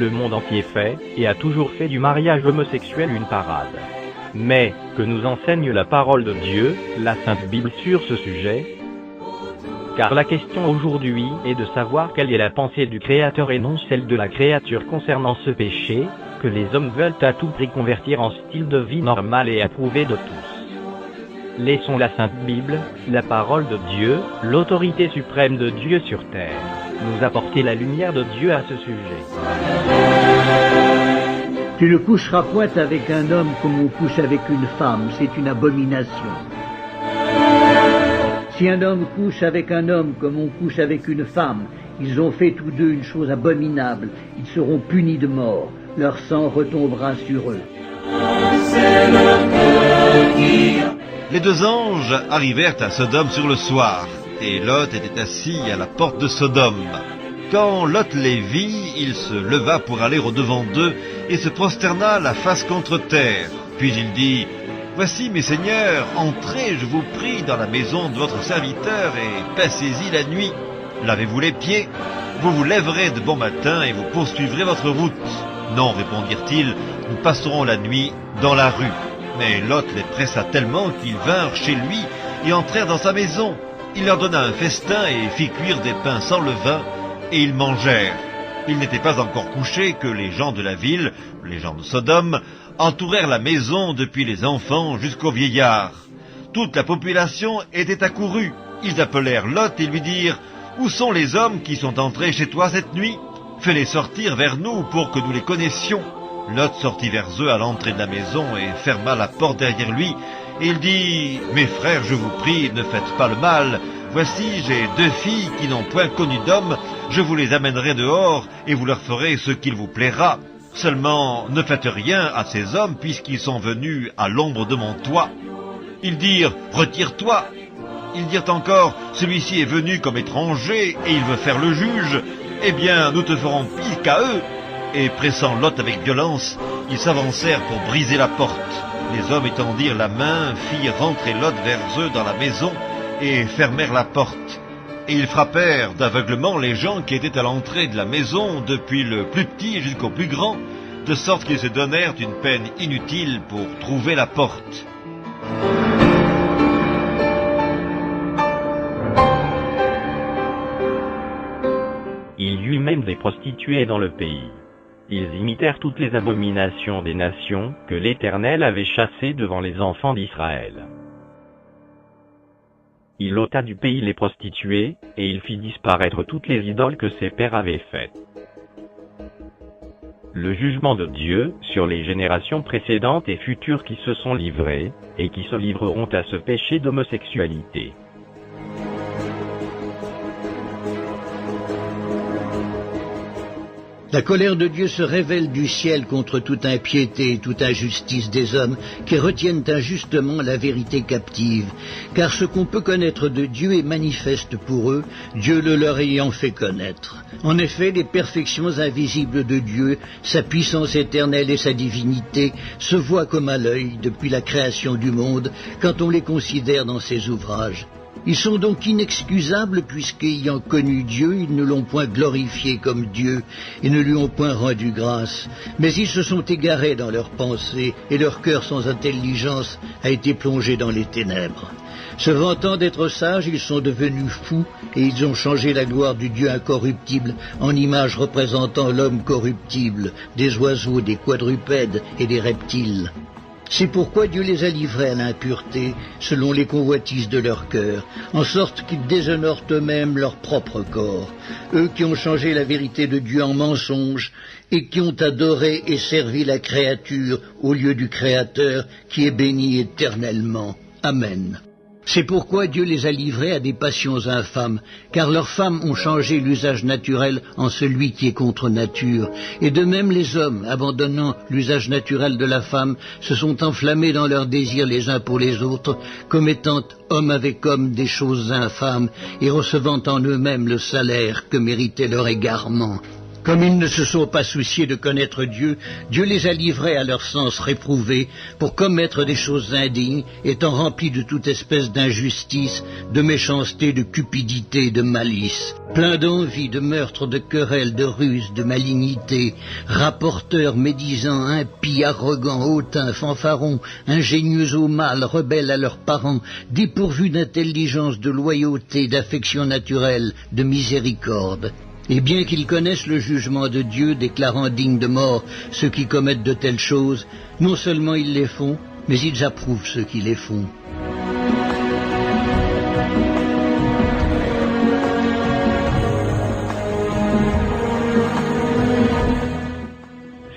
le monde entier fait, et a toujours fait du mariage homosexuel une parade. Mais, que nous enseigne la parole de Dieu, la Sainte Bible sur ce sujet? Car la question aujourd'hui est de savoir quelle est la pensée du Créateur et non celle de la créature concernant ce péché, que les hommes veulent à tout prix convertir en style de vie normal et approuvé de tous. Laissons la Sainte Bible, la parole de Dieu, l'autorité suprême de Dieu sur terre, nous apporter la lumière de Dieu à ce sujet. Tu ne coucheras point avec un homme comme on couche avec une femme, c'est une abomination. Si un homme couche avec un homme comme on couche avec une femme, ils ont fait tous deux une chose abominable, ils seront punis de mort, leur sang retombera sur eux. Les deux anges arrivèrent à Sodome sur le soir, et Lot était assis à la porte de Sodome. Quand Lot les vit, il se leva pour aller au-devant d'eux, et se prosterna la face contre terre. Puis il dit, « Voici, mes seigneurs, entrez, je vous prie, dans la maison de votre serviteur, et passez-y la nuit. Lavez-vous les pieds, vous vous lèverez de bon matin, et vous poursuivrez votre route. » « Non, répondirent-ils, nous passerons la nuit dans la rue. » Mais Lot les pressa tellement qu'ils vinrent chez lui et entrèrent dans sa maison. Il leur donna un festin et fit cuire des pains sans levain, et ils mangèrent. Ils n'étaient pas encore couchés que les gens de la ville, les gens de Sodome, entourèrent la maison depuis les enfants jusqu'aux vieillards. Toute la population était accourue. Ils appelèrent Lot et lui dirent, « Où sont les hommes qui sont entrés chez toi cette nuit ? Fais-les sortir vers nous pour que nous les connaissions. » Lot sortit vers eux à l'entrée de la maison et ferma la porte derrière lui. Et il dit, « Mes frères, je vous prie, ne faites pas le mal. Voici, j'ai 2 filles qui n'ont point connu d'homme. Je vous les amènerai dehors et vous leur ferez ce qu'il vous plaira. Seulement, ne faites rien à ces hommes puisqu'ils sont venus à l'ombre de mon toit. » Ils dirent, « Retire-toi. » Ils dirent encore, « Celui-ci est venu comme étranger et il veut faire le juge. Eh bien, nous te ferons pire qu'à eux. » Et pressant Lot avec violence, ils s'avancèrent pour briser la porte. Les hommes étendirent la main, firent rentrer Lot vers eux dans la maison et fermèrent la porte. Et ils frappèrent d'aveuglement les gens qui étaient à l'entrée de la maison, depuis le plus petit jusqu'au plus grand, de sorte qu'ils se donnèrent une peine inutile pour trouver la porte. Il y eut même des prostituées dans le pays. Ils imitèrent toutes les abominations des nations que l'Éternel avait chassées devant les enfants d'Israël. Il ôta du pays les prostituées, et il fit disparaître toutes les idoles que ses pères avaient faites. Le jugement de Dieu sur les générations précédentes et futures qui se sont livrées, et qui se livreront à ce péché d'homosexualité. La colère de Dieu se révèle du ciel contre toute impiété et toute injustice des hommes qui retiennent injustement la vérité captive. Car ce qu'on peut connaître de Dieu est manifeste pour eux, Dieu le leur ayant fait connaître. En effet, les perfections invisibles de Dieu, sa puissance éternelle et sa divinité, se voient comme à l'œil depuis la création du monde quand on les considère dans ses ouvrages. Ils sont donc inexcusables puisqu'ayant connu Dieu, ils ne l'ont point glorifié comme Dieu et ne lui ont point rendu grâce. Mais ils se sont égarés dans leurs pensées et leur cœur sans intelligence a été plongé dans les ténèbres. Se vantant d'être sages, ils sont devenus fous et ils ont changé la gloire du Dieu incorruptible en image représentant l'homme corruptible, des oiseaux, des quadrupèdes et des reptiles. C'est pourquoi Dieu les a livrés à l'impureté, selon les convoitises de leur cœur, en sorte qu'ils déshonorent eux-mêmes leur propre corps, eux qui ont changé la vérité de Dieu en mensonge, et qui ont adoré et servi la créature au lieu du Créateur, qui est béni éternellement. Amen. C'est pourquoi Dieu les a livrés à des passions infâmes, car leurs femmes ont changé l'usage naturel en celui qui est contre nature. Et de même les hommes, abandonnant l'usage naturel de la femme, se sont enflammés dans leurs désirs les uns pour les autres, commettant homme avec homme des choses infâmes, et recevant en eux-mêmes le salaire que méritait leur égarement. Comme ils ne se sont pas souciés de connaître Dieu, Dieu les a livrés à leur sens réprouvé pour commettre des choses indignes, étant remplis de toute espèce d'injustice, de méchanceté, de cupidité, de malice, pleins d'envie, de meurtre, de querelles, de ruse, de malignité, rapporteurs, médisants, impies, arrogants, hautains, fanfarons, ingénieux au mal, rebelles à leurs parents, dépourvus d'intelligence, de loyauté, d'affection naturelle, de miséricorde. Et bien qu'ils connaissent le jugement de Dieu, déclarant dignes de mort ceux qui commettent de telles choses, non seulement ils les font, mais ils approuvent ceux qui les font.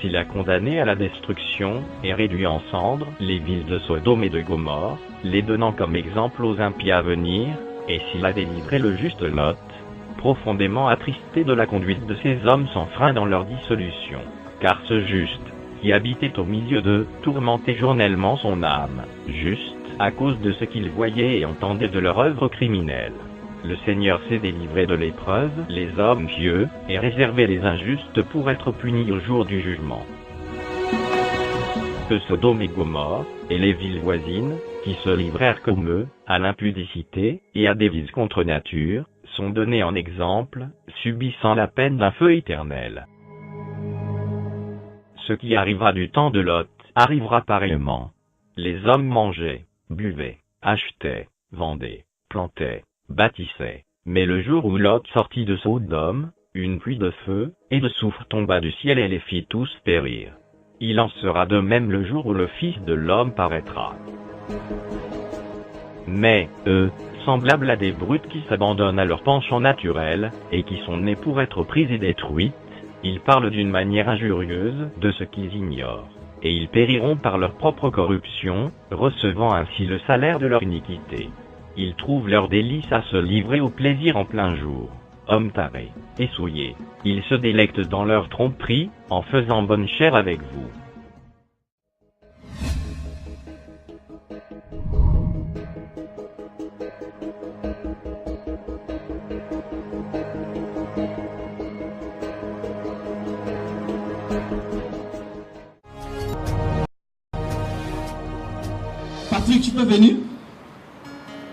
S'il a condamné à la destruction et réduit en cendres les villes de Sodome et de Gomorrhe, les donnant comme exemple aux impies à venir, et s'il a délivré le juste Lot, profondément attristé de la conduite de ces hommes sans frein dans leur dissolution, car ce juste, qui habitait au milieu d'eux, tourmentait journellement son âme, juste, à cause de ce qu'il voyait et entendait de leur œuvre criminelle. Le Seigneur s'est délivré de l'épreuve, les hommes pieux, et réservé les injustes pour être punis au jour du jugement. Que Sodome et Gomorrhe, et les villes voisines, qui se livrèrent comme eux, à l'impudicité, et à des vices contre nature, sont donnés en exemple, subissant la peine d'un feu éternel. Ce qui arrivera du temps de Lot, arrivera pareillement. Les hommes mangeaient, buvaient, achetaient, vendaient, plantaient, bâtissaient. Mais le jour où Lot sortit de Sodome, une pluie de feu et de soufre tomba du ciel et les fit tous périr. Il en sera de même le jour où le Fils de l'homme paraîtra. Mais, eux, semblables à des brutes qui s'abandonnent à leur penchant naturel, et qui sont nés pour être prises et détruites, ils parlent d'une manière injurieuse de ce qu'ils ignorent, et ils périront par leur propre corruption, recevant ainsi le salaire de leur iniquité. Ils trouvent leur délice à se livrer au plaisir en plein jour. Hommes tarés et souillés, ils se délectent dans leur tromperie, en faisant bonne chère avec vous. Patrick, tu peux venir?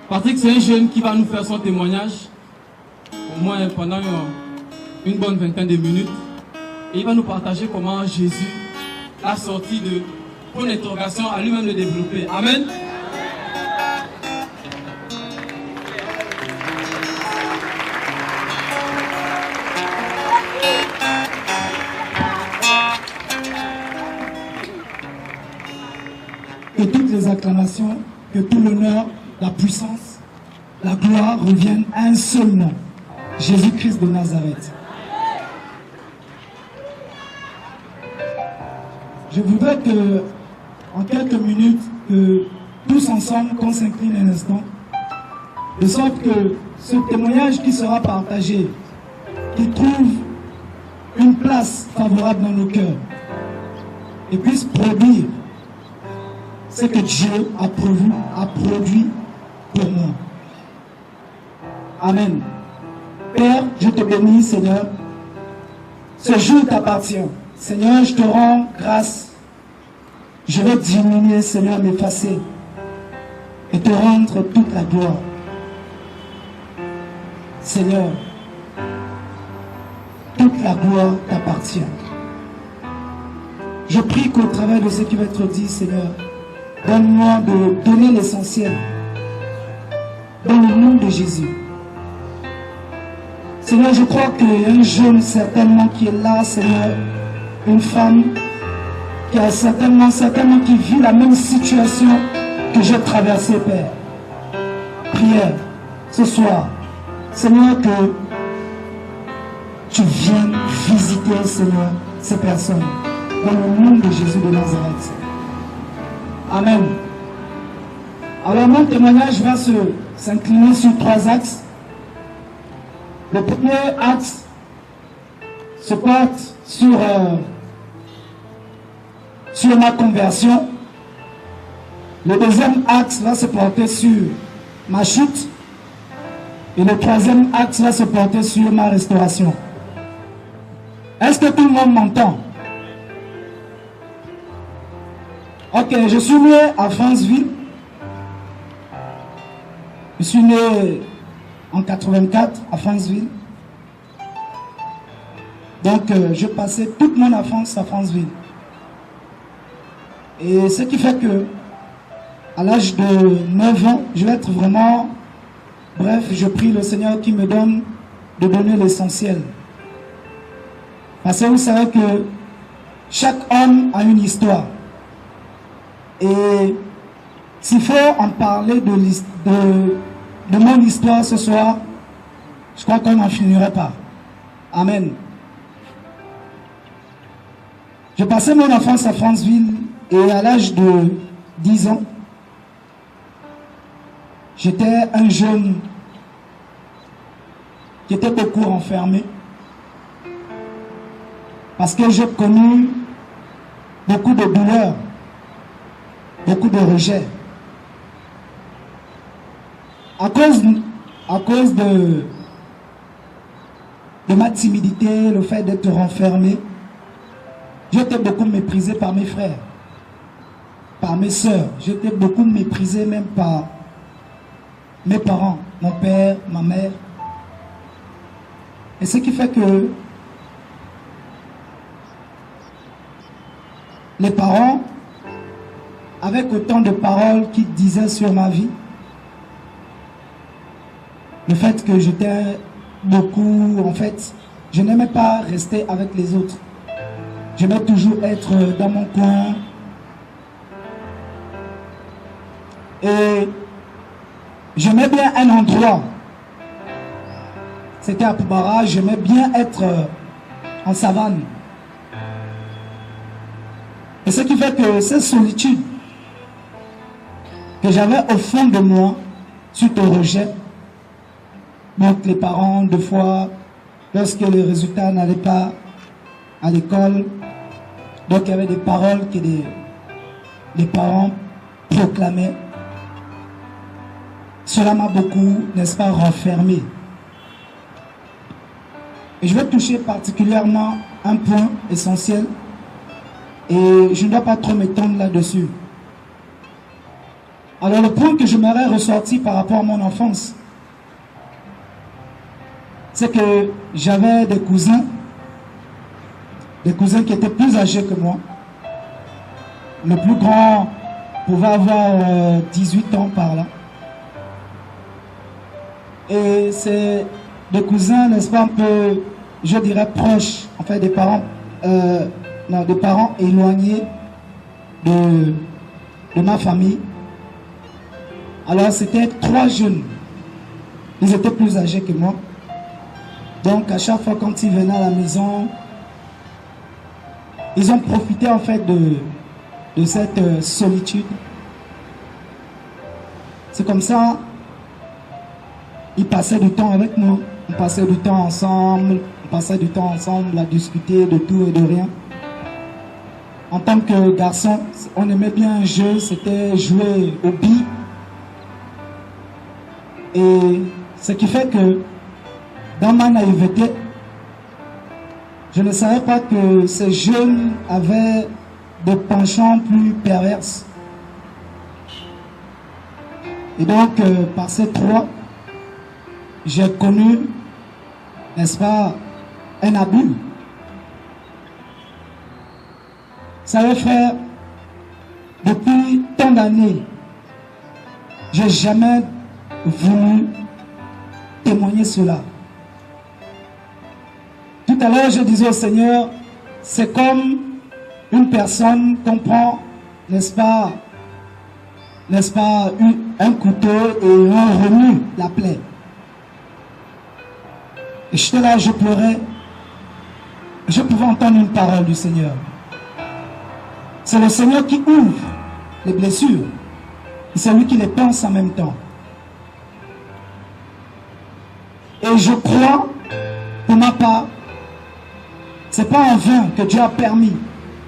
Patrick, c'est un jeune qui va nous faire son témoignage, au moins pendant une bonne vingtaine de minutes. Et il va nous partager comment Jésus l'a sorti de point d'interrogation à lui-même de développer. Amen. Que toutes les acclamations, que tout l'honneur, la puissance, la gloire reviennent à un seul nom, Jésus-Christ de Nazareth. Je voudrais que, en quelques minutes, que tous ensemble, qu'on s'incline un instant, de sorte que ce témoignage qui sera partagé, qui trouve une place favorable dans nos cœurs, et puisse produire ce que Dieu a produit pour moi. Amen. Père, je te bénis, Seigneur. Ce jour t'appartient. Seigneur, je te rends grâce. Je vais diminuer, Seigneur, m'effacer et te rendre toute la gloire. Seigneur, toute la gloire t'appartient. Je prie qu'au travers de ce qui va être dit, Seigneur, donne-moi de donner l'essentiel dans le nom de Jésus. Seigneur, je crois qu'il y a un jeune certainement qui est là, Seigneur, une femme qui a certainement qui vit la même situation que j'ai traversée, Père. Prière ce soir, Seigneur, que tu viennes visiter, Seigneur, ces personnes dans le nom de Jésus de Nazareth. Amen. Alors mon témoignage va s'incliner sur 3 axes. Le premier axe se porte sur ma conversion. Le deuxième axe va se porter sur ma chute. Et le troisième axe va se porter sur ma restauration. Est-ce que tout le monde m'entend? Ok, je suis né à Franceville. Je suis né en 84 à Franceville. Donc, je passais toute mon enfance à Franceville. Et ce qui fait que, à l'âge de 9 ans, je vais être vraiment... Bref, je prie le Seigneur qui me donne de donner l'essentiel. Parce que vous savez que chaque homme a une histoire. Et s'il faut en parler de mon histoire ce soir, je crois qu'on n'en finirait pas. Amen. J'ai passé mon enfance à Franceville et à l'âge de 10 ans, j'étais un jeune qui était beaucoup enfermé parce que j'ai connu beaucoup de douleurs, beaucoup de rejets. À cause de ma timidité, le fait d'être renfermé, j'étais beaucoup méprisé par mes frères, par mes sœurs. J'étais beaucoup méprisé même par mes parents, mon père, ma mère. Et ce qui fait que les parents, avec autant de paroles qu'ils disaient sur ma vie, le fait que j'étais beaucoup, en fait, je n'aimais pas rester avec les autres. J'aimais toujours être dans mon coin. Et j'aimais bien un endroit. C'était à Poubara. J'aimais bien être en savane. Et ce qui fait que cette solitude que j'avais au fond de moi, suite au rejet, donc les parents, deux fois, lorsque les résultats n'allaient pas à l'école, donc il y avait des paroles que les parents proclamaient. Cela m'a beaucoup, n'est-ce pas, renfermé. Et je vais toucher particulièrement un point essentiel et je ne dois pas trop m'étendre là-dessus. Alors le point que je m'aurais ressorti par rapport à mon enfance, c'est que j'avais des cousins qui étaient plus âgés que moi. Le plus grand pouvait avoir 18 ans par là. Et c'est des cousins, n'est-ce pas, un peu, je dirais, proches, en fait, des parents éloignés de ma famille. Alors, c'était 3 jeunes. Ils étaient plus âgés que moi. Donc, à chaque fois, quand ils venaient à la maison, ils ont profité, en fait, de cette solitude. C'est comme ça, ils passaient du temps avec nous. On passait du temps ensemble. On passait du temps ensemble à discuter de tout et de rien. En tant que garçon, on aimait bien un jeu, c'était jouer aux billes. Et ce qui fait que, dans ma naïveté, je ne savais pas que ces jeunes avaient des penchants plus perverses. Et donc, par ces 3, j'ai connu, n'est-ce pas, un abus. Vous savez, frère, depuis tant d'années, j'ai jamais voulu témoigner cela. Tout à l'heure, je disais au Seigneur, c'est comme une personne qu'on prend, n'est-ce pas, un couteau et on remue la plaie. Et j'étais là, je pleurais. Je pouvais entendre une parole du Seigneur. C'est le Seigneur qui ouvre les blessures. Et c'est lui qui les pense en même temps. Et je crois, pour ma part, c'est pas en vain que Dieu a permis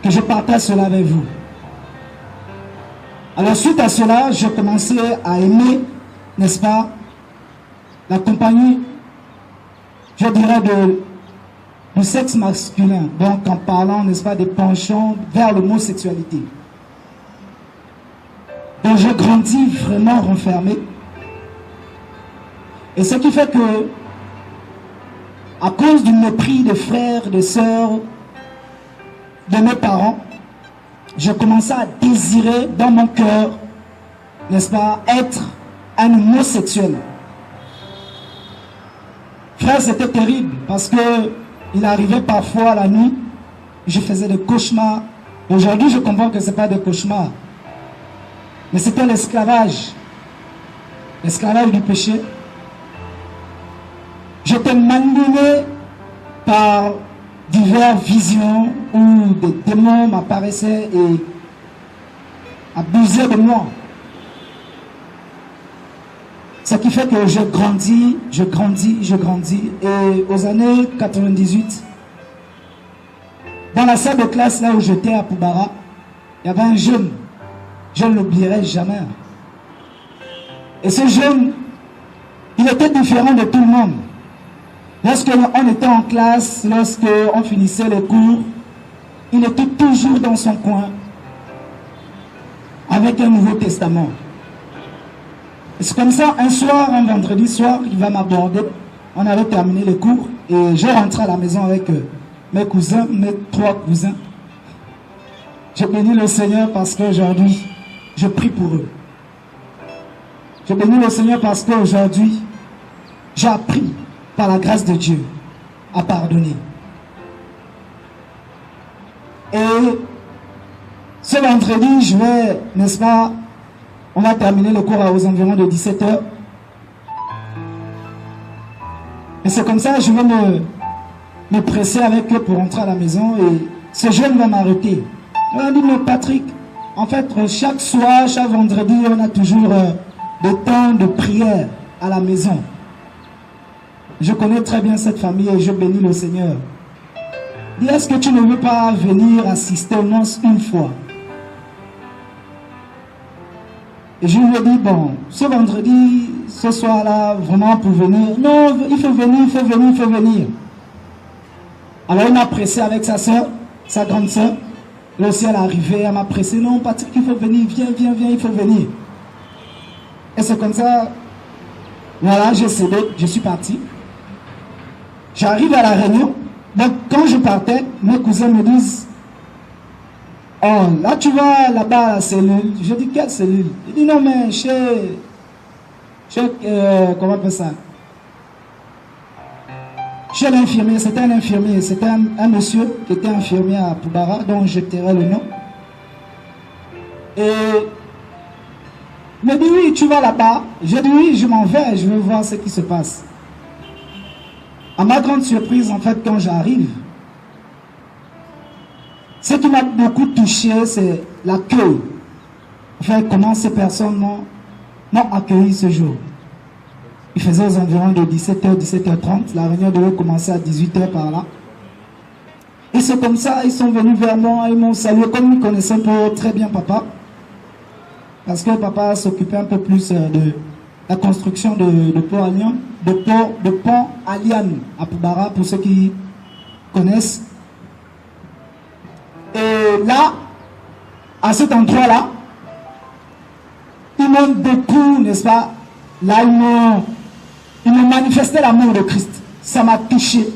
que je partage cela avec vous. Alors suite à cela, j'ai commencé à aimer, n'est-ce pas, la compagnie, je dirais, du sexe masculin, donc en parlant, n'est-ce pas, des penchants vers l'homosexualité. Donc je grandis vraiment renfermé. Et ce qui fait que, à cause du mépris des frères, des sœurs, de mes parents, je commençais à désirer dans mon cœur, n'est-ce pas, être un homosexuel. Frère, c'était terrible parce que il arrivait parfois la nuit, je faisais des cauchemars. Aujourd'hui, je comprends que ce n'est pas des cauchemars, mais c'était l'esclavage du péché. J'étais malmené par diverses visions où des démons m'apparaissaient et abusaient de moi. Ce qui fait que je grandis. Et aux années 98, dans la salle de classe là où j'étais à Poubara, il y avait un jeune. Je ne l'oublierai jamais. Et ce jeune, il était différent de tout le monde. Lorsqu'on était en classe, lorsqu'on finissait les cours, il était toujours dans son coin avec un Nouveau Testament. Et c'est comme ça, un soir, un vendredi soir, il va m'aborder. On avait terminé les cours et je rentrais à la maison avec mes cousins, mes 3 cousins. Je bénis le Seigneur parce qu'aujourd'hui, je prie pour eux. Je bénis le Seigneur parce qu'aujourd'hui, j'ai appris par la grâce de Dieu à pardonner. Et ce vendredi, je vais, n'est-ce pas, on va terminer le cours aux environs de 17h. Et c'est comme ça, je vais me presser avec eux pour rentrer à la maison et ce jeune va m'arrêter. On a dit, mais Patrick, en fait, chaque soir, chaque vendredi, on a toujours des temps de prière à la maison. Je connais très bien cette famille et je bénis le Seigneur. Dis, est-ce que tu ne veux pas venir assister aux noces une fois? Et je lui ai dit, bon, ce vendredi, ce soir-là, vraiment pour venir. Non, il faut venir. Alors il m'a pressé avec sa soeur, sa grande soeur. Là aussi elle est arrivée, elle m'a pressé. Non, Patrick, il faut venir, viens, il faut venir. Et c'est comme ça, voilà, j'ai cédé, je suis parti. J'arrive à la réunion. Donc quand je partais, mes cousins me disent, oh, là tu vas là-bas à la cellule. Je dis, quelle cellule? Il dit, non mais chez comment on appelle ça? Chez l'infirmier, c'était un infirmier, c'était un monsieur qui était infirmier à Poubara, dont je tairai le nom. Et il me dit, oui, tu vas là-bas. Je dis, oui, je m'en vais, je veux voir ce qui se passe. À ma grande surprise, en fait, quand j'arrive, ce qui m'a beaucoup touché, c'est l'accueil. Enfin, comment ces personnes m'ont accueilli ce jour. Il faisait aux environs de 17h, 17h30. La réunion devait commencer à 18h par là. Et c'est comme ça, ils sont venus vers moi, ils m'ont salué, comme ils connaissaient très bien papa. Parce que papa s'occupait un peu plus de la construction de pont Aliane à Poubara, pour ceux qui connaissent. Et là, à cet endroit-là, ils m'ont beaucoup, n'est-ce pas, là ils m'ont manifesté l'amour de Christ. Ça m'a touché.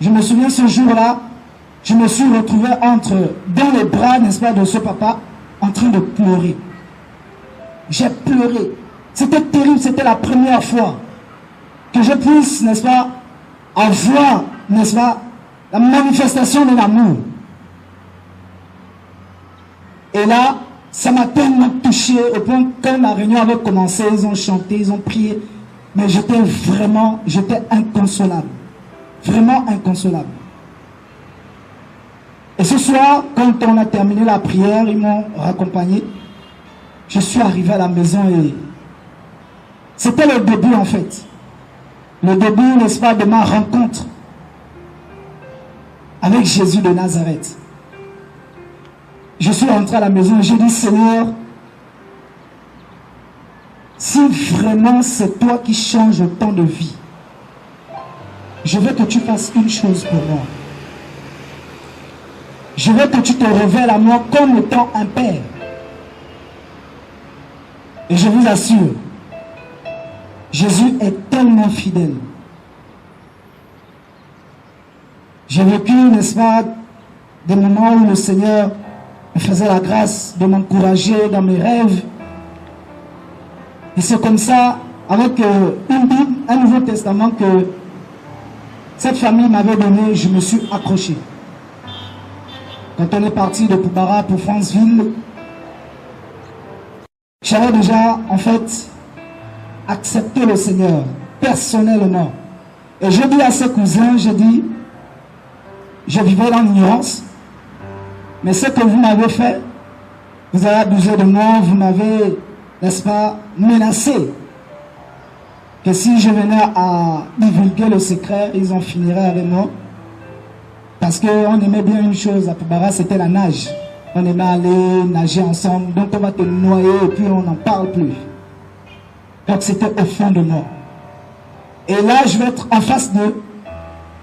Je me souviens ce jour-là, je me suis retrouvé dans les bras, n'est-ce pas, de ce papa, en train de pleurer. J'ai pleuré. C'était terrible, c'était la première fois que je puisse, n'est-ce pas, avoir, n'est-ce pas, la manifestation de l'amour. Et là, ça m'a tellement touché au point que quand la réunion avait commencé, ils ont chanté, ils ont prié. Mais j'étais inconsolable. Vraiment inconsolable. Et ce soir, quand on a terminé la prière, ils m'ont raccompagné. Je suis arrivé à la maison et c'était le début en fait. Le début, n'est-ce pas, de ma rencontre avec Jésus de Nazareth. Je suis rentré à la maison et j'ai dit, Seigneur, si vraiment c'est toi qui changes autant de vie, je veux que tu fasses une chose pour moi. Je veux que tu te révèles à moi comme étant un père. Et je vous assure, Jésus est tellement fidèle. J'ai vécu, n'est-ce pas, des moments où le Seigneur me faisait la grâce de m'encourager dans mes rêves. Et c'est comme ça, avec une Bible, un Nouveau Testament que cette famille m'avait donné, je me suis accroché. Quand on est parti de Poubara pour Franceville, j'avais déjà, en fait, accepté le Seigneur, personnellement. Et je dis à ses cousins, je dis, je vivais dans l'ignorance, mais ce que vous m'avez fait, vous avez abusé de moi, vous m'avez, n'est-ce pas, menacé. Que si je venais à divulguer le secret, ils en finiraient avec moi. Parce qu'on aimait bien une chose à Poubara, c'était la nage. On aimait aller nager ensemble, donc on va te noyer et puis on n'en parle plus. Donc c'était au fond de moi. Et là, je vais être en face d'eux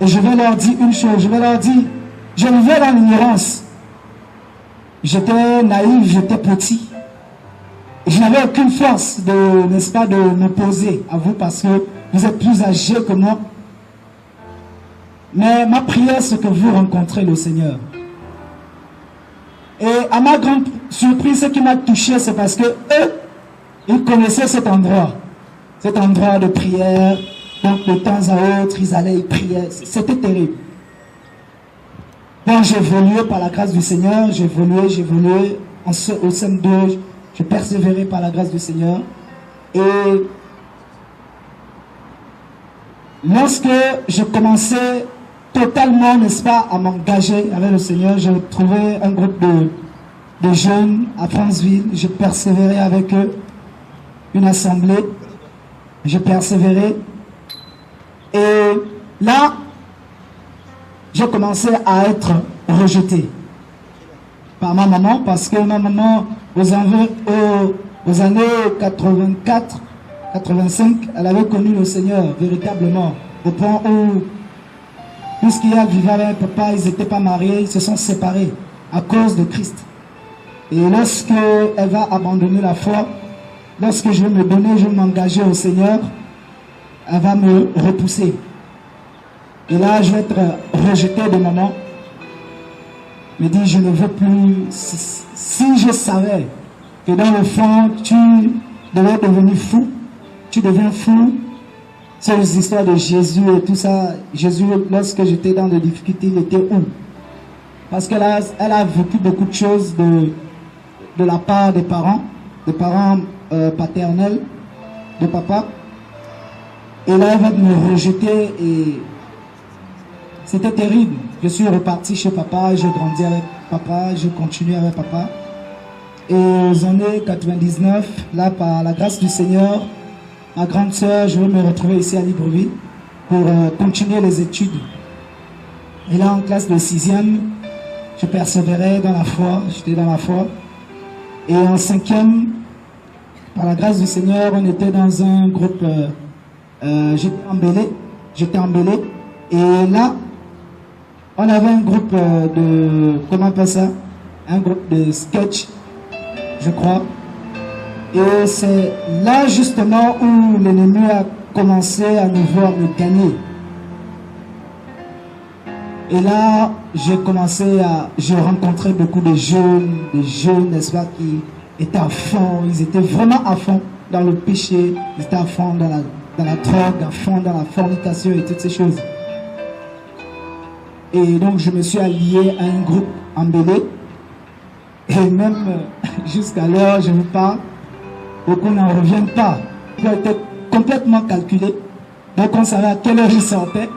et je vais leur dire une chose. Je vais leur dire, je vivais dans l'ignorance. J'étais naïf, j'étais petit. Je n'avais aucune force de, n'est-ce pas, de m'opposer à vous parce que vous êtes plus âgés que moi. Mais ma prière, c'est que vous rencontrez le Seigneur. Et à ma grande surprise, ce qui m'a touché, c'est parce que eux, ils connaissaient cet endroit de prière. Donc de temps à autre, ils allaient, ils priaient. C'était terrible. Donc j'ai évolué par la grâce du Seigneur, j'ai évolué au sein d'eux, j'ai persévéré par la grâce du Seigneur. Et lorsque je commençais totalement, n'est-ce pas, à m'engager avec le Seigneur, j'ai trouvé un groupe de jeunes à Franceville, j'ai persévéré avec eux, une assemblée, j'ai persévéré. Et là, j'ai commencé à être rejeté par ma maman, parce que ma maman, aux années 84, 85, elle avait connu le Seigneur véritablement, au point où, puisqu'il a vécu avec papa, ils n'étaient pas mariés, ils se sont séparés à cause de Christ. Et lorsque elle va abandonner la foi, lorsque je vais me donner, je vais m'engager au Seigneur, elle va me repousser. Et là, je vais être rejeté de maman. Me dit, je ne veux plus. Si je savais que dans le fond, tu devais devenir fou, tu deviens fou. C'est les histoires de Jésus et tout ça. Jésus, lorsque j'étais dans des difficultés, il était où? Parce qu'elle a vécu beaucoup de choses de la part des parents paternels, de papa. Et là, elle va me rejeter et c'était terrible. Je suis reparti chez papa, j'ai grandi avec papa, j'ai continué avec papa. Et aux années 99, là, par la grâce du Seigneur, ma grande sœur, je vais me retrouver ici à Libreville pour continuer les études. Et là, en classe de 6e, je persévérais dans la foi, j'étais dans la foi. Et en 5e, par la grâce du Seigneur, on était dans un groupe, j'étais embellé. Et là, on avait un groupe de, comment on appelle ça? Un groupe de sketch, je crois. Et c'est là justement où l'ennemi a commencé à nouveau à me gagner. Et là, j'ai rencontré beaucoup de jeunes, n'est-ce pas, qui étaient à fond, ils étaient vraiment à fond dans le péché, ils étaient à fond dans la drogue, à fond dans la fornication et toutes ces choses. Et donc, je me suis allié à un groupe embellé. Et même jusqu'à l'heure, je vous parle, beaucoup n'en reviennent pas. Ils ont été complètement calculés. Donc, on savait à quelle heure ils sortaient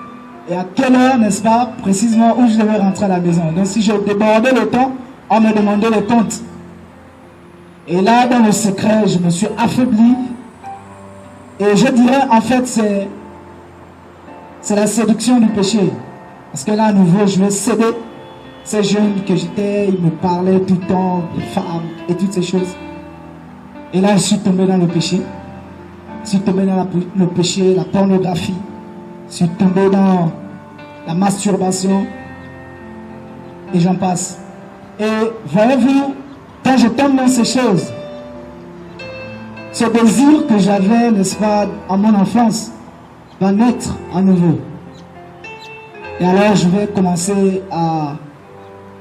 et à quelle heure, n'est-ce pas, précisément où je devais rentrer à la maison. Donc, si je débordais le temps, on me demandait les comptes. Et là, dans le secret, je me suis affaibli. Et je dirais, en fait, c'est la séduction du péché. Parce que là, à nouveau, je vais céder. Ces jeunes que j'étais, ils me parlaient tout le temps des femmes et toutes ces choses. Et là, je suis tombé dans le péché. Je suis tombé dans le péché, la pornographie. Je suis tombé dans la masturbation et j'en passe. Et voyez-vous, quand je tombe dans ces choses, ce désir que j'avais, n'est-ce pas, en mon enfance, va naître à nouveau. Et alors je vais commencer à...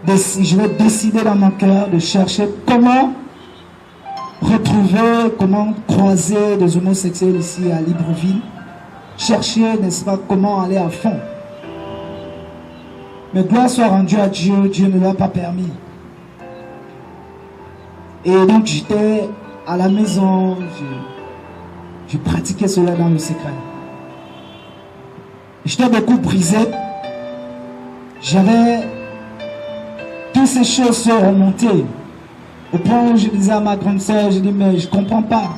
Je vais décider dans mon cœur de chercher comment retrouver, comment croiser des homosexuels ici à Libreville. Chercher, n'est-ce pas, comment aller à fond. Mais gloire soit rendue à Dieu, Dieu ne l'a pas permis. Et donc j'étais à la maison, je pratiquais cela dans le secret. J'étais beaucoup brisé. J'avais toutes ces choses se remonter. Au point où je disais à ma grande sœur, je dis mais je comprends pas.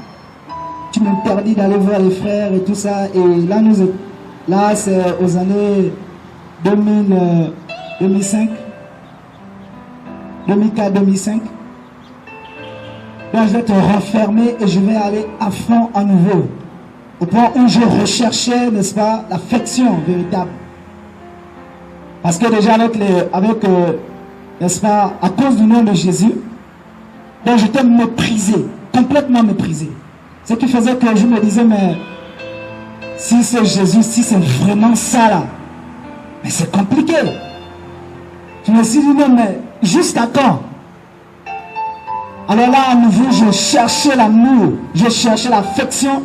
Tu m'interdis d'aller voir les frères et tout ça. Et là, c'est aux années 2005, 2004-2005. Donc je vais te renfermer et je vais aller à fond à nouveau. Au point où je recherchais, n'est-ce pas, l'affection véritable. Parce que déjà n'est-ce pas, à cause du nom de Jésus, donc j'étais méprisé, complètement méprisé. Ce qui faisait que je me disais, mais si c'est Jésus, si c'est vraiment ça là, mais c'est compliqué. Je me suis dit, non, mais jusqu'à quand? Alors là, à nouveau, je cherchais l'amour, je cherchais l'affection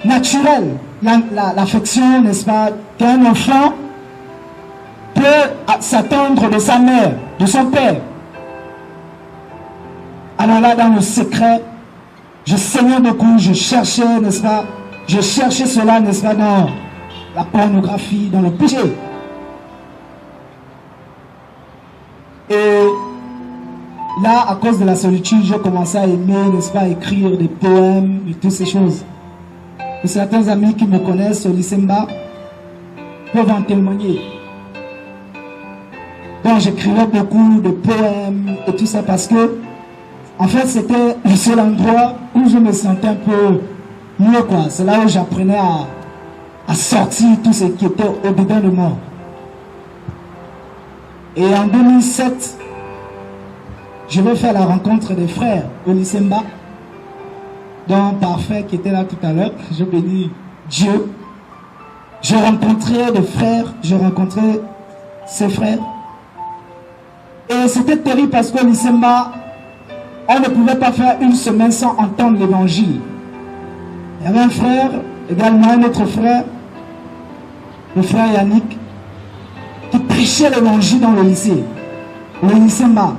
naturelle. L'affection, n'est-ce pas, qu'un enfant peut s'attendre de sa mère, de son père. Alors là, dans le secret, je saignais beaucoup, je cherchais, n'est-ce pas, je cherchais cela, n'est-ce pas, dans la pornographie, dans le péché. Et là, à cause de la solitude, j'ai commencé à aimer, n'est-ce pas, écrire des poèmes et toutes ces choses. Et certains amis qui me connaissent au lycée Mba peuvent en témoigner. Donc j'écrivais beaucoup de poèmes et tout ça parce que, en fait, c'était le seul endroit où je me sentais un peu mieux, quoi. C'est là où j'apprenais à sortir tout ce qui était au-dedans de moi. Et en 2007, je vais faire la rencontre des frères au lycée Mba, dont Parfait qui était là tout à l'heure. Je bénis Dieu. J'ai rencontré des frères, j'ai rencontré ses frères. Et c'était terrible parce qu'au lycée Mba, on ne pouvait pas faire une semaine sans entendre l'évangile. Il y avait un frère, également un autre frère, le frère Yannick, qui prêchait l'évangile dans le lycée. Le lycée Mba.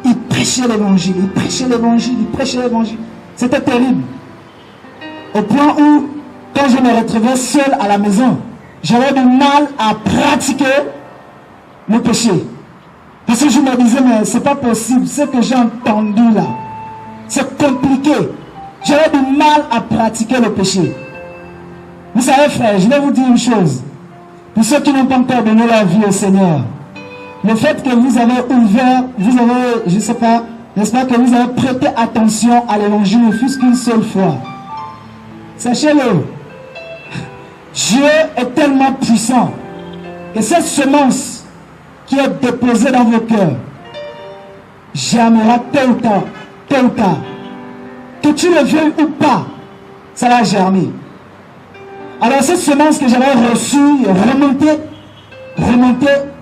Il prêchait l'évangile, il prêchait l'évangile, il prêchait l'évangile. C'était terrible. Au point où, quand je me retrouvais seul à la maison, j'avais du mal à pratiquer le péché. Parce que je me disais, mais c'est pas possible, ce que j'ai entendu là, c'est compliqué. J'avais du mal à pratiquer le péché. Vous savez, frère, je vais vous dire une chose. Pour ceux qui n'ont pas encore donné leur vie au Seigneur, le fait que vous avez ouvert, vous avez, je ne sais pas, n'est-ce pas, que vous avez prêté attention à l'évangile, ne fût-ce qu'une seule fois. Sachez-le, Dieu est tellement puissant que cette semence qui est déposée dans vos cœurs germera tôt ou tard. Que tu le veuilles ou pas, ça va germer. Alors cette semence que j'avais reçue remontait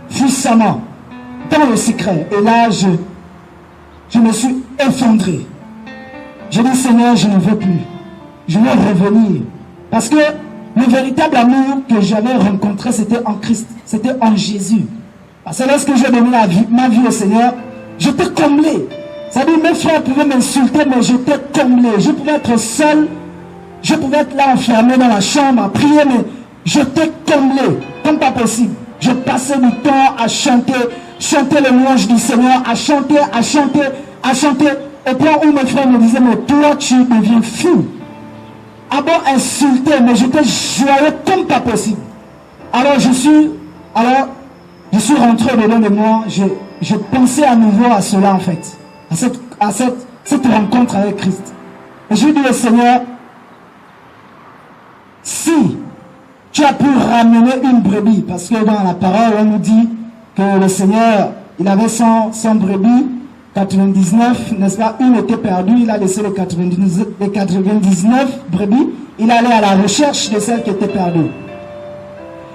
puissamment dans le secret. Et là, je me suis effondré. Je dis, Seigneur, je ne veux plus. Je veux revenir. Parce que le véritable amour que j'avais rencontré, c'était en Christ. C'était en Jésus. Parce que lorsque j'ai donné ma vie au Seigneur, j'étais comblé. C'est-à-dire, mes frères pouvaient m'insulter, mais j'étais comblé. Je pouvais être seul. Je pouvais être là enfermé dans la chambre à prier, mais j'étais comblé. Comme pas possible. Je passais du temps à chanter le louange du Seigneur, à chanter, au point où mes frères me disaient, mais toi tu deviens fou. Ah bon, insulté, mais j'étais joyeux comme pas possible. Alors je suis rentré dedans de moi, je pensais à nouveau à cela en fait, à cette rencontre avec Christ. Et je dis au Seigneur, si tu déjà pu ramener une brebis, parce que dans la parole, on nous dit que le Seigneur, il avait 100 brebis, 99, n'est-ce pas, une était perdue, il a laissé les 99 brebis, il allait à la recherche de celle qui était perdue.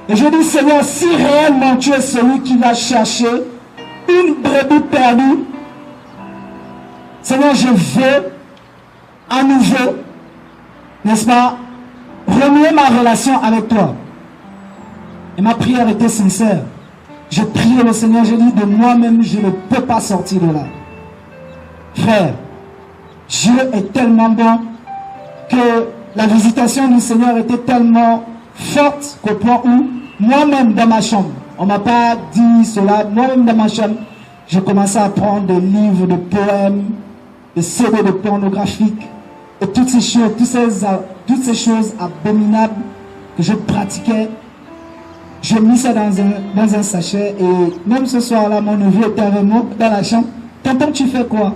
Et je dis, Seigneur, si réellement tu es celui qui va chercher une brebis perdue, Seigneur, je veux à nouveau, n'est-ce pas, renouer ma relation avec toi. Et ma prière était sincère. Je priais le Seigneur, je dis de moi-même, je ne peux pas sortir de là. Frère, Dieu est tellement bon que la visitation du Seigneur était tellement forte qu'au point où moi-même dans ma chambre, on ne m'a pas dit cela, moi-même dans ma chambre, je commençais à prendre des livres de poèmes, des CD de pornographiques et toutes ces choses abominables que je pratiquais. Je mis ça dans un sachet et même ce soir-là, mon neveu était avec moi dans la chambre. Tonton, tu fais quoi?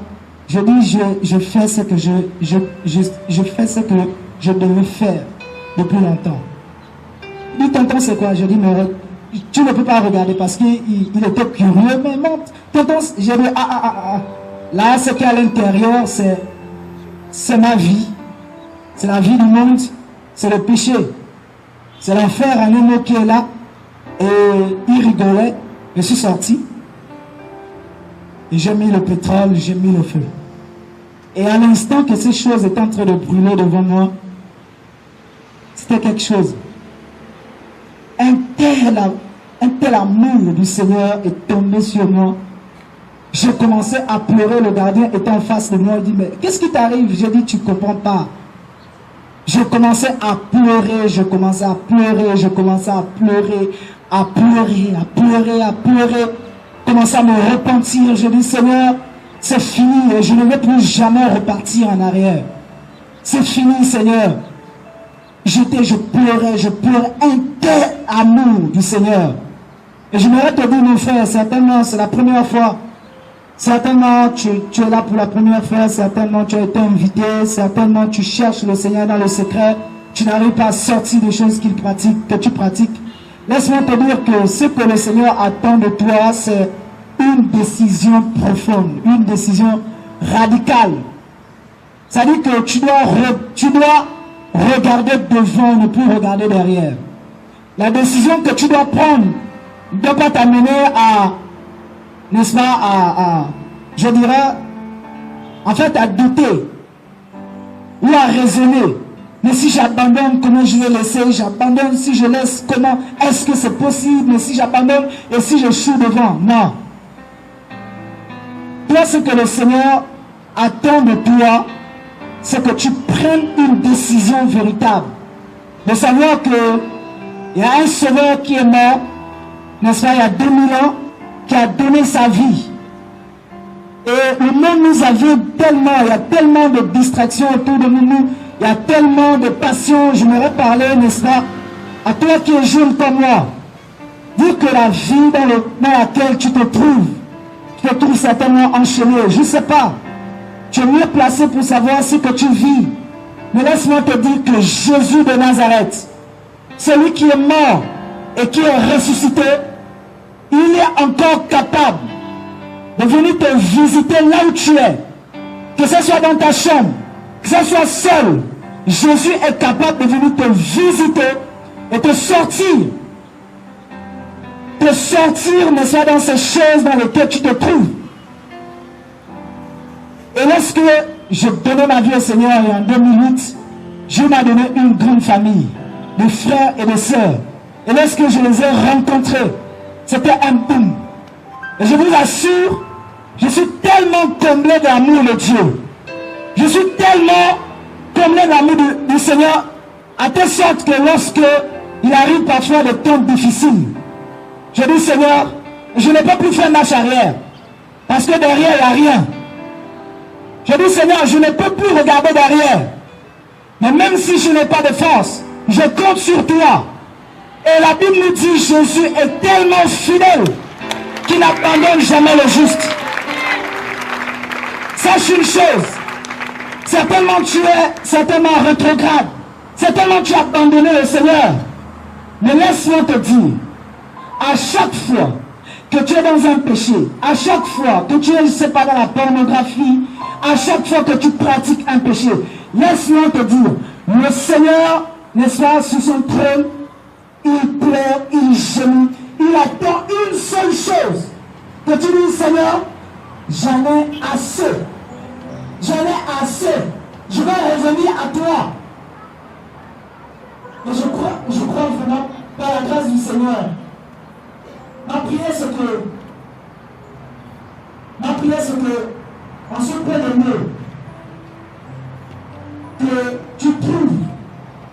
Je dis, je fais ce que je fais ce que je devais faire depuis longtemps. Il dit, tonton, c'est quoi? Je dis, mais tu ne peux pas regarder parce qu'il était curieux. Mais non, tonton, j'ai dit, là, ce qu'il y a à l'intérieur, c'est ma vie. C'est la vie du monde. C'est le péché. C'est l'enfer, un homme qui est là. Et il rigolait. Je suis sorti. Et j'ai mis le pétrole, j'ai mis le feu. Et à l'instant que ces choses étaient en train de brûler devant moi, c'était quelque chose. Un tel amour du Seigneur est tombé sur moi. J'ai commencé à pleurer. Le gardien était en face de moi. Il dit, mais qu'est-ce qui t'arrive? J'ai dit, tu ne comprends pas. Je commençais à pleurer, je commençais à pleurer, je commençais à pleurer, à pleurer, à pleurer, à pleurer. Commençais à me repentir. Je dis, Seigneur, c'est fini et je ne vais plus jamais repartir en arrière. C'est fini, Seigneur. Je pleurais un tel amour du Seigneur. Et je voudrais te dire, mon frère, certainement, c'est la première fois. Certainement, tu es là pour la première fois. Certainement, tu as été invité. Certainement, tu cherches le Seigneur dans le secret. Tu n'arrives pas à sortir des choses que tu pratiques. Laisse-moi te dire que ce que le Seigneur attend de toi, c'est une décision profonde, une décision radicale. C'est-à-dire que tu dois regarder devant, ne plus regarder derrière. La décision que tu dois prendre ne doit pas t'amener à, n'est-ce pas, je dirais, en fait, à douter ou à raisonner. Mais si j'abandonne, comment je vais laisser? J'abandonne, si je laisse, comment est-ce que c'est possible? Mais si j'abandonne et si je suis devant? Non. Toi, ce que le Seigneur attend de toi, c'est que tu prennes une décision véritable. De savoir que il y a un sauveur qui est mort, n'est-ce pas, il y a 2000 ans, qui a donné sa vie. Et le monde nous avait tellement, il y a tellement de distractions autour de nous, il y a tellement de passions. J'aimerais parler, n'est-ce pas, à toi qui es jeune comme moi. Dis que la vie dans laquelle tu te trouves certainement enchaîné. Je ne sais pas. Tu es mieux placé pour savoir ce que tu vis. Mais laisse-moi te dire que Jésus de Nazareth, celui qui est mort et qui est ressuscité, il est encore capable de venir te visiter là où tu es. Que ce soit dans ta chambre, que ce soit seul, Jésus est capable de venir te visiter et te sortir. Te sortir, n'est-ce pas, dans ces choses dans lesquelles tu te trouves. Et lorsque j'ai donné ma vie au Seigneur en 2008, Dieu m'a donné une grande famille de frères et de sœurs. Et lorsque je les ai rencontrés, c'était un boom. Et je vous assure, je suis tellement comblé d'amour de Dieu. Je suis tellement comblé d'amour du Seigneur, à telle sorte que lorsque il arrive parfois des temps difficiles, je dis, Seigneur, je ne peux plus faire marche arrière. Parce que derrière, il n'y a rien. Je dis, Seigneur, je ne peux plus regarder derrière. Mais même si je n'ai pas de force, je compte sur toi. Et la Bible nous dit, Jésus est tellement fidèle qu'il n'abandonne jamais le juste. Sache une chose, certainement tu es certainement rétrograde, certainement tu as abandonné le Seigneur. Mais laisse-moi te dire, à chaque fois que tu es dans un péché, à chaque fois que tu es, je ne sais pas, dans la pornographie, à chaque fois que tu pratiques un péché, laisse-moi te dire, le Seigneur, n'est-ce pas, sur son trône, il pleure, il gémit, il attend une seule chose, que tu dis, Seigneur, j'en ai assez, je vais revenir à toi. Et je crois vraiment, par la grâce du Seigneur, ma prière c'est que, en ce point de mieux, que tu trouves,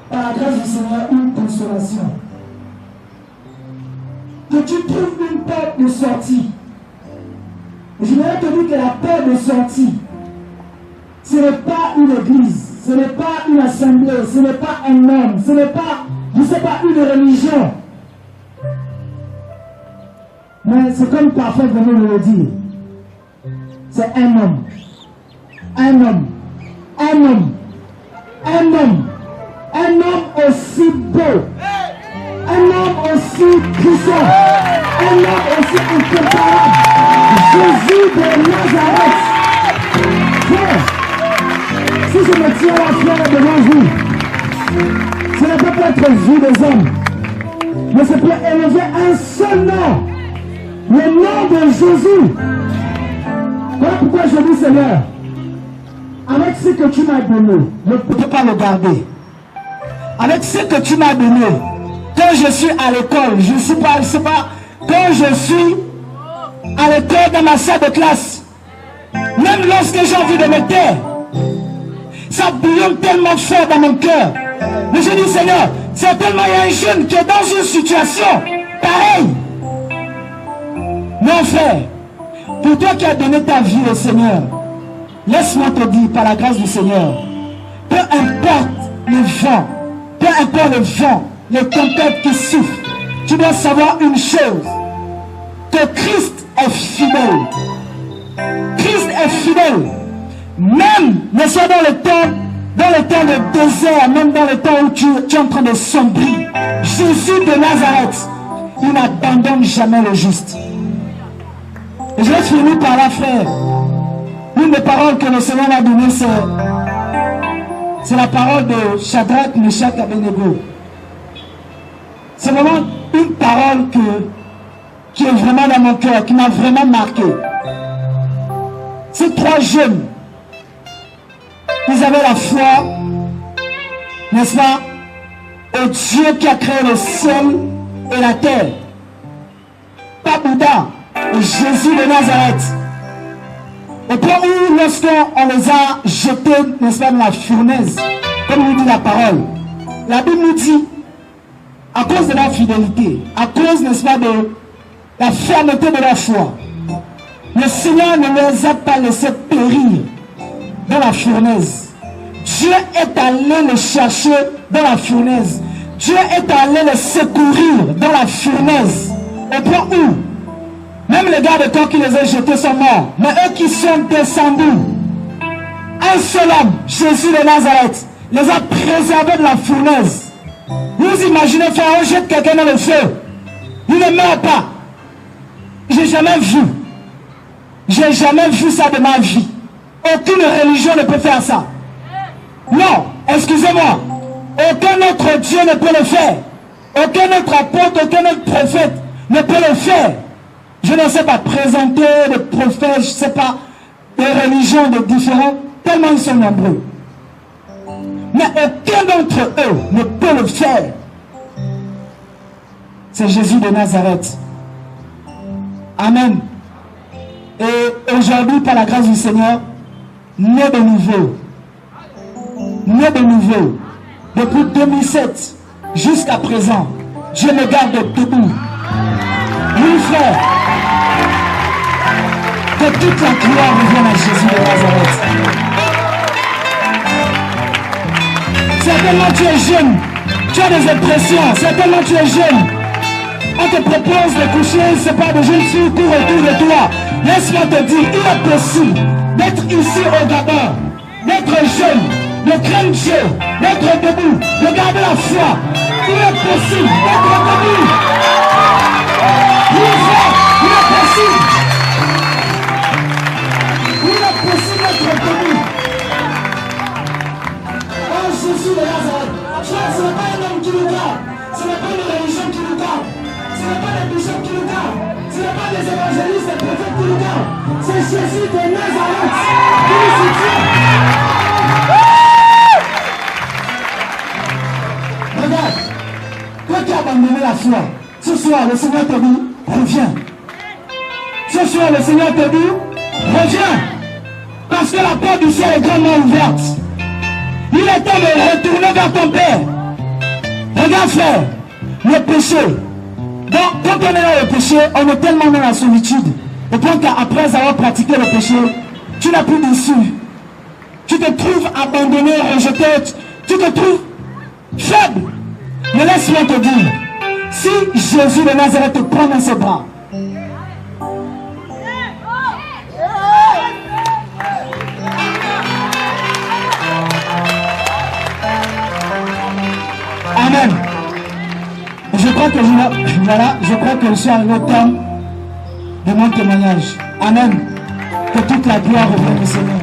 par la grâce du Seigneur, une consolation. Que tu trouves une porte de sortie. Et je voudrais te dire que la porte de sortie, ce n'est pas une église, ce n'est pas une assemblée, ce n'est pas un homme, ce n'est pas, je ne sais pas, une religion. Mais c'est comme parfois venez de le dire. C'est un homme. Un homme. Un homme. Un homme. Un homme aussi beau. Un homme aussi puissant. Un homme aussi incomparable. Jésus de Nazareth. Frère, si je me tiens la fleur devant vous, ce ne peut pas être vu des hommes, mais c'est pour élever un seul nom. Le nom de Jésus. Voilà pourquoi je dis, Seigneur, avec ce que tu m'as donné, je ne peux pas le garder. Avec ce que tu m'as donné, quand je suis à l'école, je ne sais pas, quand je suis à l'école dans ma salle de classe, même lorsque j'ai envie de me taire, ça bouillonne tellement fort dans mon cœur. Mais je dis, Seigneur, certainement il y a un jeune qui est dans une situation pareille. Mon frère, pour toi qui as donné ta vie au Seigneur, laisse-moi te dire, par la grâce du Seigneur, peu importe le vent, les tempêtes qui souffrent, tu dois savoir une chose, que Christ est fidèle. Christ est fidèle. Même, ne soit dans le temps de désert, même dans le temps où tu es en train de sombrer, Jésus de Nazareth, il n'abandonne jamais le juste. Et je vais finir par là, frère. Une des paroles que le Seigneur m'a donnée, c'est la parole de Shadrach, Meshach et Abednego. C'est vraiment une parole qui est vraiment dans mon cœur, qui m'a vraiment marqué. Ces trois jeunes, ils avaient la foi, n'est-ce pas, au Dieu qui a créé le ciel et la terre. Pas Bouddha, Jésus de Nazareth. Au point où, lorsqu'on les a jetés, n'est-ce pas, dans la fournaise, comme nous dit la parole, la Bible nous dit, à cause de leur fidélité, à cause, n'est-ce pas, de la fermeté de leur foi, le Seigneur ne les a pas laissés périr dans la fournaise. Dieu est allé les chercher dans la fournaise. Dieu est allé les secourir dans la fournaise. Au point où même les gars de camp qui les ont jetés sont morts. Mais eux qui sont descendus, un seul homme, Jésus de Nazareth, les a préservés de la fournaise. Vous imaginez, frère, on jette quelqu'un dans le feu. Il ne meurt pas. J'ai jamais vu ça de ma vie. Aucune religion ne peut faire ça. Non, excusez-moi. Aucun autre Dieu ne peut le faire. Aucun autre apôtre, aucun autre prophète ne peut le faire. Je ne sais pas présenter des prophètes, je ne sais pas, des religions de différents, tellement ils sont nombreux. Mais aucun d'entre eux ne peut le faire. C'est Jésus de Nazareth. Amen. Et aujourd'hui, par la grâce du Seigneur, né de nouveau, depuis 2007 jusqu'à présent, Dieu me garde debout. Oui, frère, que toute la gloire revienne à Jésus de Nazareth. Certainement tu es jeune, tu as des impressions, certainement tu es jeune. On te propose de coucher, c'est pas de jeunes filles courent autour de toi. Laisse-moi te dire, il est possible d'être ici au Gabon, d'être jeune, de craindre Dieu, d'être debout, de garder la foi. Il est possible d'être reconnu. Il est vrai, il est possible. Il est possible d'être reconnu. Oh Jésus de Nazareth, frère, ce n'est pas un homme qui nous garde, ce n'est pas une religion qui nous garde, ce n'est pas les bishops qui nous gardent, ce n'est pas les évangélistes, les prophètes qui nous gardent, c'est Jésus de Nazareth qui nous soutient. Regarde, toi qui as abandonné la foi, ce soir le Seigneur te dit, reviens. Ce soir le Seigneur te dit, reviens. Parce que la porte du ciel est grandement ouverte. Il est temps de retourner vers ton Père. Regarde frère, le péché. Donc quand on est dans le péché, on est tellement dans la solitude. Au point qu'après avoir pratiqué le péché, tu n'as plus d'issue. Tu te trouves abandonné, rejeté, tu te trouves faible. Mais laisse-moi te dire, si Jésus de Nazareth te prend dans ses bras, amen. Je crois que je crois que je suis arrivé au terme de mon témoignage. Amen. Que toute la gloire revienne au Seigneur.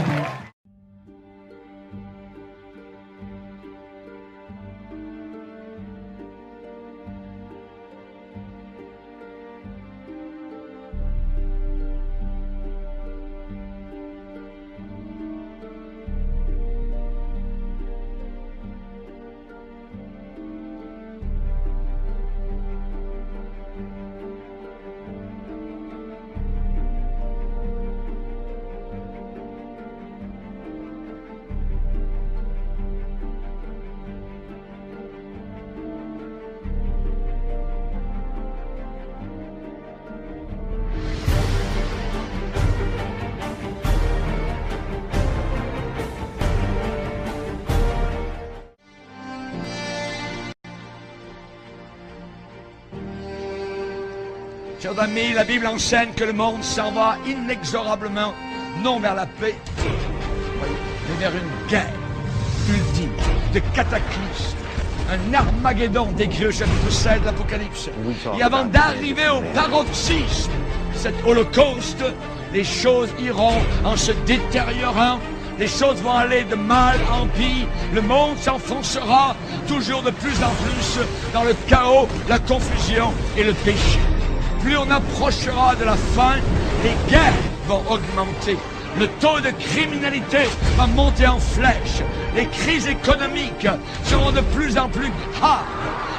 Chers amis, la Bible enseigne que le monde s'en va inexorablement, non vers la paix, mais vers une guerre ultime, de cataclysme, un Armageddon décrit au chapitre 7 de l'Apocalypse. Et avant d'arriver au paroxysme, cet holocauste, les choses iront en se détériorant, les choses vont aller de mal en pire, le monde s'enfoncera toujours de plus en plus dans le chaos, la confusion et le péché. Plus on approchera de la fin, les guerres vont augmenter. Le taux de criminalité va monter en flèche. Les crises économiques seront de plus en plus hard.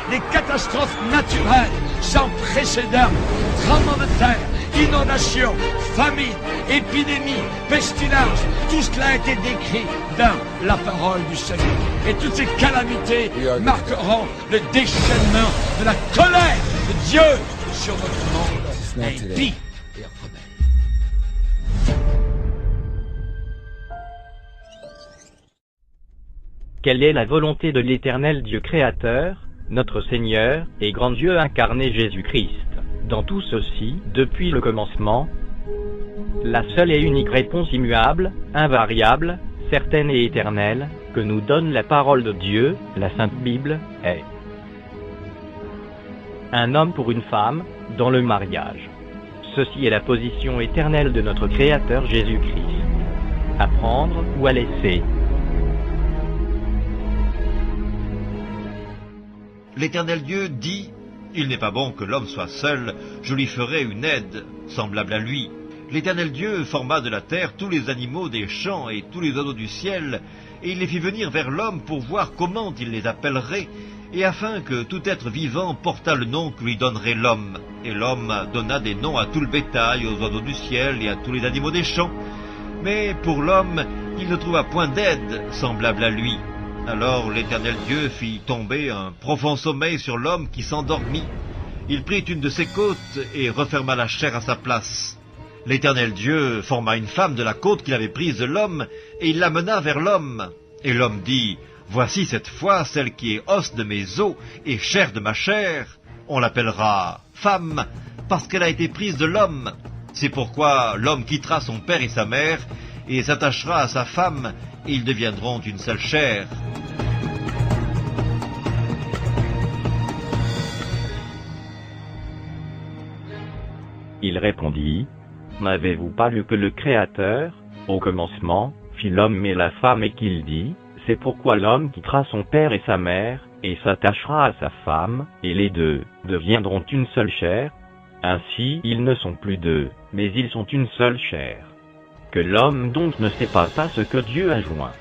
Les catastrophes naturelles sans précédent, tremblements de terre, inondations, famine, épidémies, pestilences, tout cela a été décrit dans la parole du Seigneur. Et toutes ces calamités marqueront le déchaînement de la colère de Dieu sur notre monde impie et rebelle. Quelle est la volonté de l'Éternel Dieu créateur, notre Seigneur et grand Dieu incarné Jésus-Christ? Dans tout ceci, depuis le commencement, la seule et unique réponse immuable, invariable, certaine et éternelle, que nous donne la parole de Dieu, la Sainte Bible, est un homme pour une femme, dans le mariage. Ceci est la position éternelle de notre Créateur Jésus-Christ. À prendre ou à laisser. L'Éternel Dieu dit, « Il n'est pas bon que l'homme soit seul, je lui ferai une aide, semblable à lui. » L'Éternel Dieu forma de la terre tous les animaux des champs et tous les oiseaux du ciel, et il les fit venir vers l'homme pour voir comment il les appellerait, et afin que tout être vivant portât le nom que lui donnerait l'homme. Et l'homme donna des noms à tout le bétail, aux oiseaux du ciel et à tous les animaux des champs. Mais pour l'homme, il ne trouva point d'aide semblable à lui. Alors l'Éternel Dieu fit tomber un profond sommeil sur l'homme qui s'endormit. Il prit une de ses côtes et referma la chair à sa place. L'Éternel Dieu forma une femme de la côte qu'il avait prise de l'homme, et il l'amena vers l'homme. Et l'homme dit, « Voici cette fois celle qui est os de mes os et chair de ma chair. On l'appellera femme, parce qu'elle a été prise de l'homme. C'est pourquoi l'homme quittera son père et sa mère, et s'attachera à sa femme, et ils deviendront une seule chair. » Il répondit, « N'avez-vous pas lu que le Créateur, au commencement, fit l'homme et la femme et qu'il dit, c'est pourquoi l'homme quittera son père et sa mère, et s'attachera à sa femme, et les deux deviendront une seule chair. Ainsi ils ne sont plus deux, mais ils sont une seule chair. Que l'homme donc ne sépare pas ce que Dieu a joint. »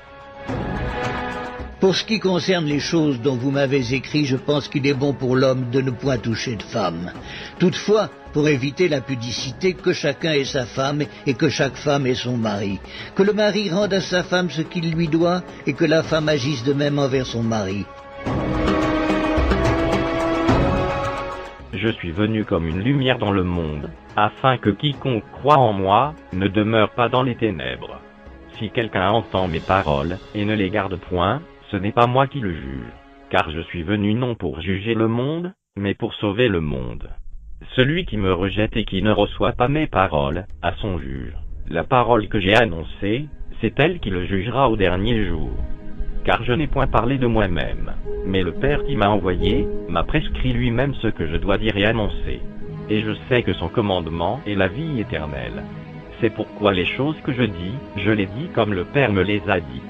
Pour ce qui concerne les choses dont vous m'avez écrit, je pense qu'il est bon pour l'homme de ne point toucher de femme. Toutefois, pour éviter la pudicité, que chacun ait sa femme et que chaque femme ait son mari. Que le mari rende à sa femme ce qu'il lui doit et que la femme agisse de même envers son mari. Je suis venu comme une lumière dans le monde, afin que quiconque croit en moi ne demeure pas dans les ténèbres. Si quelqu'un entend mes paroles et ne les garde point, ce n'est pas moi qui le juge, car je suis venu non pour juger le monde, mais pour sauver le monde. Celui qui me rejette et qui ne reçoit pas mes paroles a son juge. La parole que j'ai annoncée, c'est elle qui le jugera au dernier jour. Car je n'ai point parlé de moi-même, mais le Père qui m'a envoyé m'a prescrit lui-même ce que je dois dire et annoncer. Et je sais que son commandement est la vie éternelle. C'est pourquoi les choses que je dis, je les dis comme le Père me les a dit.